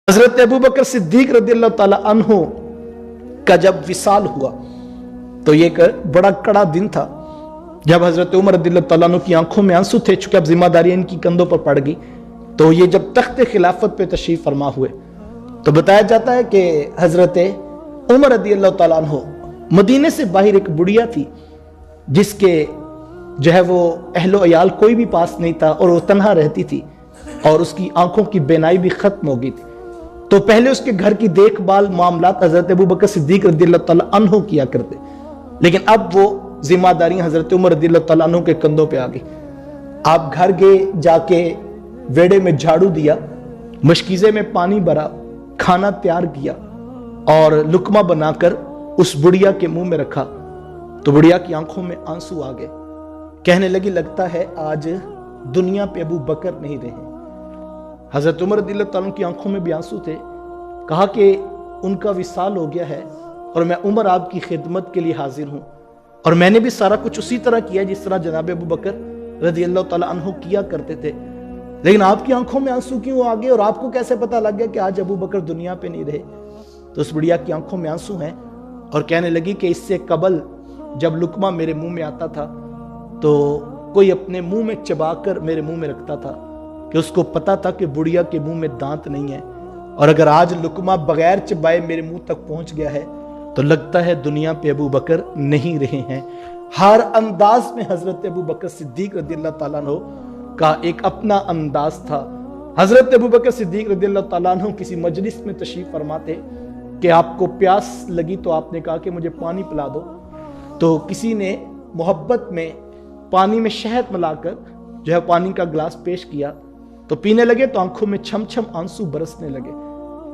हजरत अबू बकर सिद्दीक रज़ियल्लाहु ताला अन्हु का जब विसाल हुआ तो ये एक बड़ा कड़ा दिन था। जब हजरत उमर रज़ियल्लाहु ताला अन्हु की आंखों में आंसू थे, चूंकि अब जिम्मेदारी इनकी कंधों पर पड़ गई, तो ये जब तख्त खिलाफत पे तशरीफ फरमा हुए तो बताया जाता है कि हजरत उमर रज़ियल्लाहु ताला अन्हु मदीने से बाहर एक बुढ़िया थी जिसके जो है वो अहलो अयाल कोई भी पास नहीं था और वो तन्हा रहती थी और उसकी आंखों की बेनाई भी खत्म हो गई थी। तो पहले उसके घर की देखभाल मामलात हजरत अबू बकर सिद्दीक रज़ियल्लाहु ताला अन्हु किया करते, लेकिन अब वो जिम्मेदारी हजरत उमर रज़ियल्लाहु ताला अन्हु के कंधों पे आ गई। आप घर गए, जाके वेड़े में झाड़ू दिया, मशकीज़े में पानी भरा, खाना तैयार किया और लुकमा बनाकर उस बुढ़िया के मुंह में रखा तो बुढ़िया की आंखों में आंसू आ गए। कहने लगी, लगता है आज दुनिया पे अबू बकर नहीं रहे। हजरत उमर रज़ियल्लाहु ताला की आंखों में भी आंसू थे। कहा कि उनका विसाल हो गया है और मैं उमर आपकी खिदमत के लिए हाजिर हूं और मैंने भी सारा कुछ उसी तरह किया जिस तरह जनाब अबू बकर रज़ियल्लाहु ताला अन्हु किया करते थे, लेकिन आपकी आंखों में आंसू क्यों आ गए और आपको कैसे पता लग गया कि आज अबू बकर दुनिया पे नहीं रहे? तो उस बुढ़िया की आंखों में आंसू हैं और कहने लगी कि इससे कबल जब लुकमा मेरे मुंह में आता था तो कोई अपने मुंह में चबाकर मेरे मुंह में रखता था कि उसको पता था कि बुढ़िया के मुंह में दांत नहीं है, और अगर आज लुकमा बगैर चबाए मेरे मुंह तक पहुंच गया है तो लगता है दुनिया पे अबू बकर नहीं रहे हैं। हर अंदाज में हजरत अबू बकर सिद्दीक रज़ियल्लाहु ताला अन्हु का एक अपना अंदाज था। हजरत अबू बकर सिद्दीक रज़ियल्लाहु ताला अन्हु किसी मजलिस में तशरीफ फरमाते कि आपको प्यास लगी तो आपने कहा कि मुझे पानी पिला दो, तो किसी ने मोहब्बत में पानी में शहद मिलाकर जो है पानी का गिलास पेश किया तो पीने लगे तो आंखों में छम छम आंसू बरसने लगे।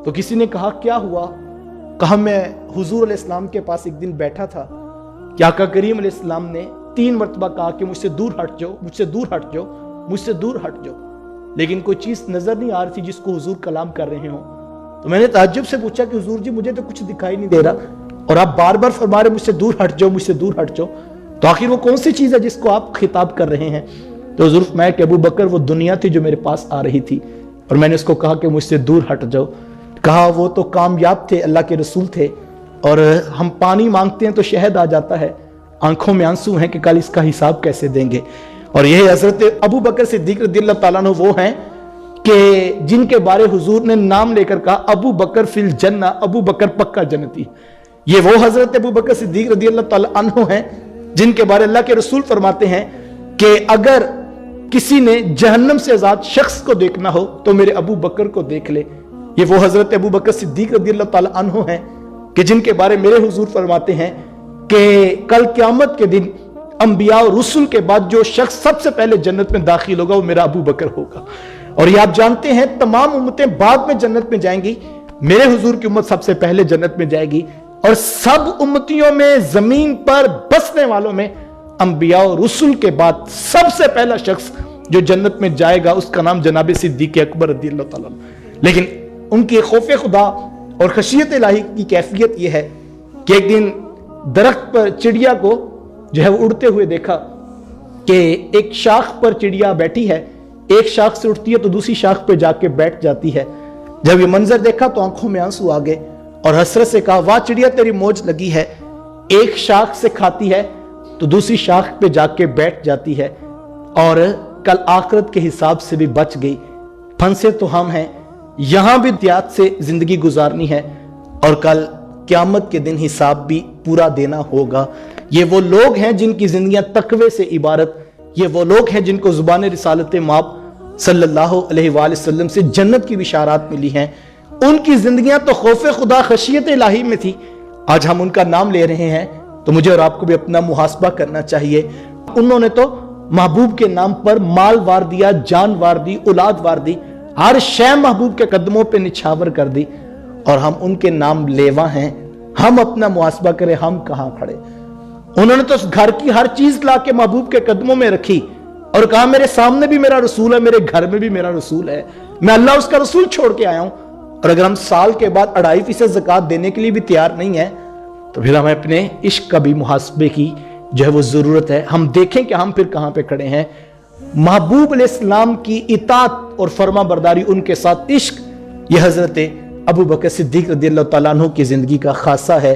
तो किसी ने कहा, क्या हुआ? कहा, मैं हुजूर अलैहिस्सलाम के पास एक दिन बैठा था कि आका करीम अलैहिस्सलाम ने 3 मरतबा कहा कि मुझसे दूर हट जाओ, मुझसे दूर हट जाओ, मुझसे दूर हट जाओ, लेकिन कोई चीज नजर नहीं आ रही थी जिसको हुजूर कलाम कर रहे हो। तो मैंने ताज्जुब से पूछा कि हुजूर जी मुझे तो कुछ दिखाई नहीं दे रहा और आप बार बार फरमा रहे मुझसे दूर हट जाओ, मुझसे दूर हट जाओ, तो आखिर वो कौन सी चीज है जिसको आप खिताब कर रहे हैं? तो हुजूर फरमाया कि अबू बकर वो दुनिया थी जो मेरे पास आ रही थी और मैंने उसको कहा कि मुझसे दूर हट जाओ। कहा, वो तो कामयाब थे, अल्लाह के रसूल थे, और हम पानी मांगते हैं तो शहद आ जाता है, आंखों में आंसू हैं कि कल इसका हिसाब कैसे देंगे। और यही हजरत अबू बकर सिद्दीक रज़ियल्लाहु ताला अन्हु वो हैं कि जिनके बारे हुजूर ने नाम लेकर कहा, अबू बकर फिल जन्ना, अबू बकर पक्का जन्नती। ये वो हजरत अबू बकर सिद्दीक रज़ियल्लाहु ताला अन्हु हैं जिनके बारे अल्लाह के रसूल फरमाते हैं कि अगर किसी ने जहन्नम से आजाद शख्स को देखना हो तो मेरे अबू बकर को देख ले। ये वो हजरत अबू बकर सिद्दीक रज़ियल्लाहु ताला अन्हु हैं कि जिनके बारे मेरे हुजूर फरमाते हैं कि कल क़यामत के दिन अंबिया और रसूल के बाद जो शख्स सबसे पहले जन्नत में दाखिल होगा वो मेरा अबू बकर होगा। और ये आप जानते हैं तमाम उम्मतें बाद में जन्नत में जाएंगी, मेरे हुजूर की उम्मत सबसे पहले जन्नत में जाएगी, और सब उम्मतियों में जमीन पर बसने वालों में अंबिया और रसूल के बाद सबसे पहला शख्स जो जन्नत में जाएगा उसका नाम जनाब सिद्दीक अकबर रज़ियल्लाहु ताला। लेकिन उनकी खौफ खुदा और खशियत इलाही की कैफियत यह है कि एक दिन दरख्त पर चिड़िया को जो है वो उड़ते हुए देखा कि एक शाख पर चिड़िया बैठी है, एक शाख से उड़ती है तो दूसरी शाख पर जाके बैठ जाती है। जब ये मंजर देखा तो आंखों में आंसू आ गए और हसरत से कहा, वाह चिड़िया तेरी मौज लगी है, एक शाख से खाती है तो दूसरी शाख पे जाके बैठ जाती है और कल आखिरत के हिसाब से भी बच गई। फंसे तो हम हैं, यहां भी एहतियात से जिंदगी गुजारनी है और कल क़यामत के दिन हिसाब भी पूरा देना होगा। ये वो लोग हैं जिनकी जिंदगियां तकवे से इबारत, ये वो लोग हैं जिनको जुबान रिसालत माब सल्लल्लाहु अलैहि वसल्लम से जन्नत की बिशारात मिली हैं। उनकी जिंदगियां तो खौफ खुदा खशियत इलाही में थी। आज हम उनका नाम ले रहे हैं तो मुझे और आपको भी अपना मुहासबा करना चाहिए। उन्होंने तो महबूब के नाम पर माल वार दिया, जान वार दी, औलाद वार दी, हर शय महबूब के कदमों पे निछावर कर दी, और हम उनके नाम लेवा हैं। हम अपना मुहासबा करें, हम कहां खड़े। उन्होंने तो घर की हर चीज ला के महबूब के कदमों में रखी और कहा, मेरे सामने भी मेरा रसूल है, मेरे घर में भी मेरा रसूल है, मैं अल्लाह उसका रसूल छोड़ के आया हूं। और अगर हम साल के बाद 2.5% ज़कात देने के लिए भी तैयार नहीं है तो फिर हमें अपने इश्क का भी मुहासबे की जो है वो जरूरत है। हम देखें कि हम फिर कहां पे खड़े हैं। महबूब अलैहिस्सलाम की इताअत और फर्मा बरदारी, उनके साथ इश्क, یہ حضرت ابو بکر صدیق رضی اللہ تعالیٰ عنہ کی زندگی کا خاصہ ہے۔